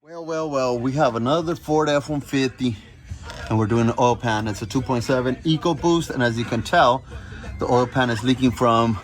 Well, we have another Ford F-150 and we're doing an oil pan. It's a 2.7 ecoBoost, and as you can tell, the oil pan is leaking from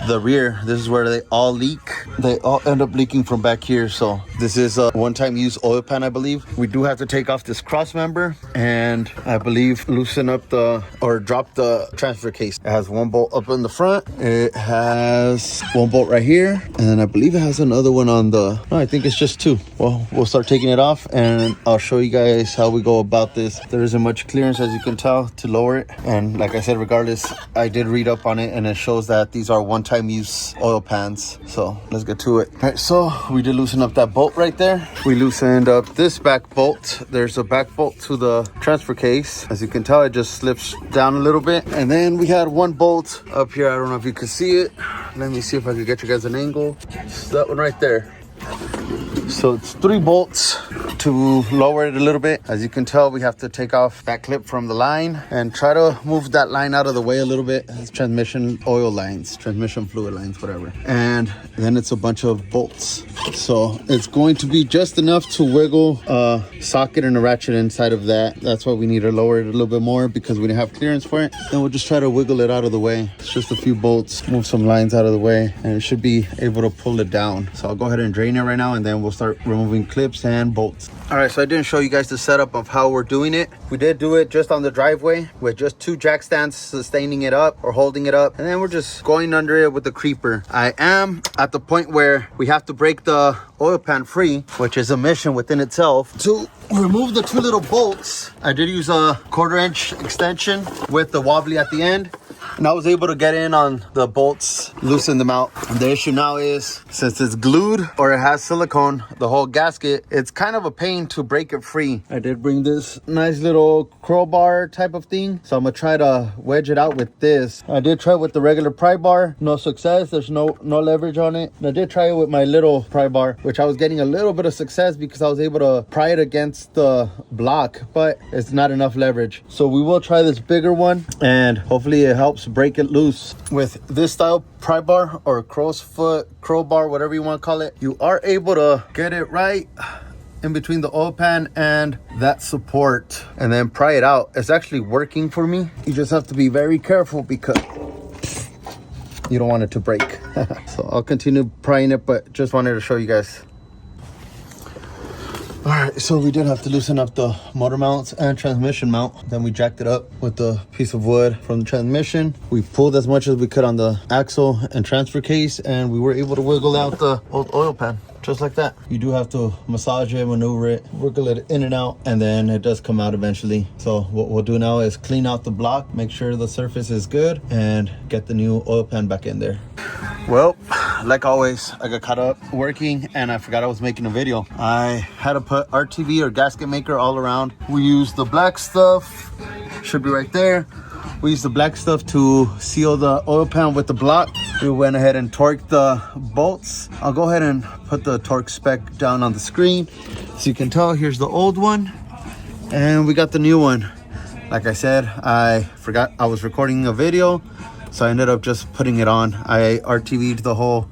the rear. This is where they all leak. They all end up leaking from back here. So this is a one-time use oil pan, I believe. We do have to take off this cross member and I believe loosen up drop the transfer case. It has one bolt up in the front. It has one bolt right here, and then I believe it has another one on the, no, I think it's just two. Well, we'll start taking it off and I'll show you guys how we go about this. There isn't much clearance, as you can tell, to lower it. And like I said, regardless, I did read up on it and it shows that these are one-time use oil pans. So let's get to it. All right, so we did loosen up that bolt right there. We loosened up this back bolt. There's a back bolt to the transfer case. As you can tell, it just slips down a little bit. And then we had one bolt up here. I don't know if you can see it. Let me see if I can get you guys an angle. It's that one right there. So it's 3 bolts to lower it a little bit. As you can tell, we have to take off that clip from the line and try to move that line out of the way a little bit. It's transmission oil lines, transmission fluid lines, whatever. And then it's a bunch of bolts. So it's going to be just enough to wiggle a socket and a ratchet inside of that. That's why we need to lower it a little bit more, because we didn't have clearance for it. Then we'll just try to wiggle it out of the way. It's just a few bolts, move some lines out of the way, and it should be able to pull it down. So I'll go ahead and drain it right now, and then we'll start removing clips and bolts. All right, so I didn't show you guys the setup of how we're doing it. We did do it just on the driveway with just 2 jack stands sustaining it up or holding it up, and then we're just going under it with the creeper. I am at the point where we have to break the oil pan free, which is a mission within itself. To remove the 2 little bolts, I did use a 1/4-inch extension with the wobbly at the end, and I was able to get in on the bolts, loosen them out. And the issue now is, since it's glued or it has silicone, the whole gasket, it's kind of a pain to break it free. I did bring this nice little crowbar type of thing, so I'm gonna try to wedge it out with this. I did try with the regular pry bar, no success. There's no leverage on it. And I did try it with my little pry bar, which I was getting a little bit of success because I was able to pry it against the block, but it's not enough leverage. So we will try this bigger one, and hopefully it helps break it loose. With this style pry bar or crow's foot, crowbar, whatever you want to call it, you are able to get it right in between the oil pan and that support and then pry it out. It's actually working for me. You just have to be very careful because you don't want it to break. So I'll continue prying it, but just wanted to show you guys. All right, so we did have to loosen up the motor mounts and transmission mount. Then we jacked it up with the piece of wood from the transmission. We pulled as much as we could on the axle and transfer case, and we were able to wiggle out the old oil pan. Just like that. You do have to massage it, maneuver it, wiggle it in and out, and then it does come out eventually. So what we'll do now is clean out the block, make sure the surface is good, and get the new oil pan back in there. Well, like always, I got caught up working and I forgot I was making a video. I had to put RTV or gasket maker all around. We used the black stuff, should be right there. We used the black stuff to seal the oil pan with the block. We went ahead and torqued the bolts. I'll go ahead and put the torque spec down on the screen. So you can tell, here's the old one and we got the new one. Like I said, I forgot I was recording a video, so I ended up just putting it on. I RTV'd the whole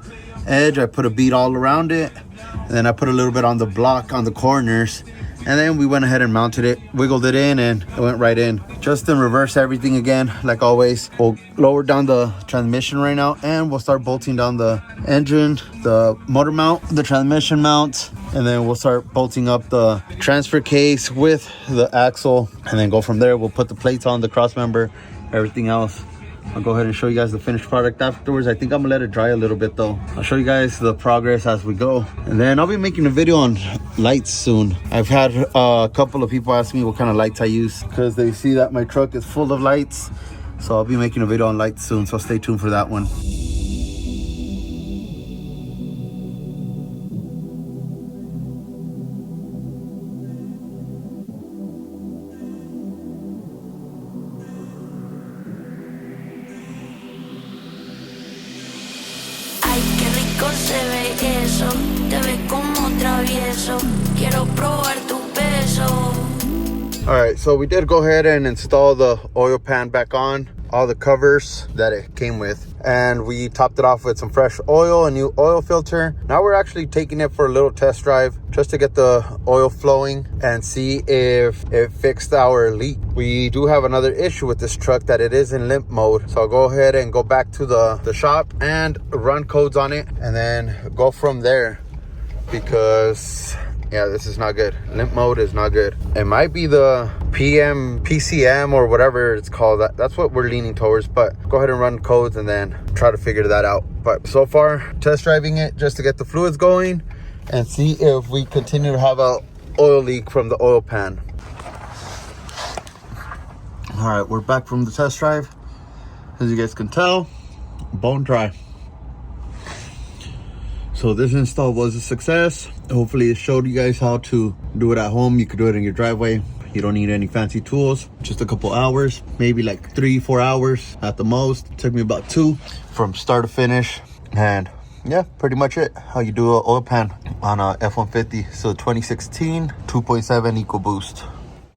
edge. I put a bead all around it, and then I put a little bit on the block on the corners, and then we went ahead and mounted it, wiggled it in, and it went right in. Just in reverse everything again, like always. We'll lower down the transmission right now, and we'll start bolting down the engine, the motor mount, the transmission mount, and then we'll start bolting up the transfer case with the axle, and then go from there. We'll put the plates on, the cross member, everything else. I'll go ahead and show you guys the finished product afterwards. I think I'm gonna let it dry a little bit though. I'll show you guys the progress as we go. And then I'll be making a video on lights soon. I've had a couple of people ask me what kind of lights I use because they see that my truck is full of lights. So I'll be making a video on lights soon, so stay tuned for that one. Se ve eso, te ves como travieso, quiero probar tu peso. All right, so we did go ahead and install the oil pan back on, all the covers that it came with. and we topped it off with some fresh oil, a new oil filter. Now we're actually taking it for a little test drive just to get the oil flowing and see if it fixed our leak. We do have another issue with this truck, that it is in limp mode. So I'll go ahead and go back to the shop and run codes on it and then go from there, because yeah, this is not good. Limp mode is not good. It might be the PCM or whatever it's called. That's what we're leaning towards, but go ahead and run codes and then try to figure that out. But so far, test driving it just to get the fluids going and see if we continue to have a oil leak from the oil pan. All right, we're back from the test drive. As you guys can tell, bone dry. So this install was a success. Hopefully it showed you guys how to do it at home. You could do it in your driveway. You don't need any fancy tools. Just a couple hours, maybe like 3-4 hours at the most. It took me about 2 from start to finish. And yeah, pretty much it. How you do an oil pan on a F-150. So 2016 2.7 ecoBoost.